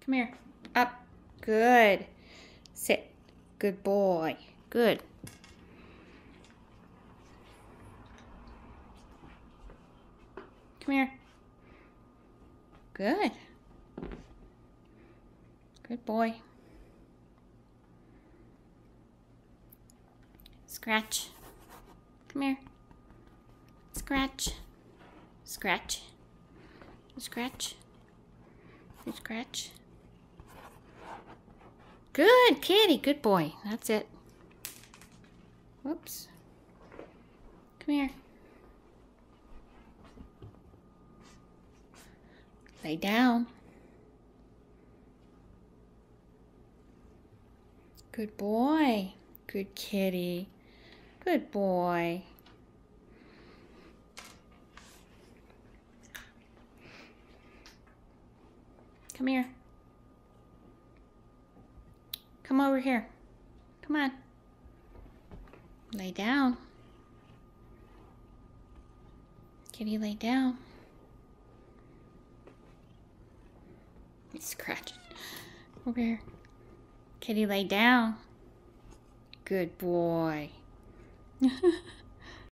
Come here. Up. Good. Sit. Good boy. Good. Come here. Good. Good boy. Scratch. Come here. Scratch. Scratch. Scratch. Scratch. Good kitty. Good boy. That's it. Whoops. Come here. Lay down. Good boy. Good kitty. Good boy. Come here. Come over here. Come on. Lay down. Kitty, lay down. He's scratching. Over here. Kitty, lay down. Good boy.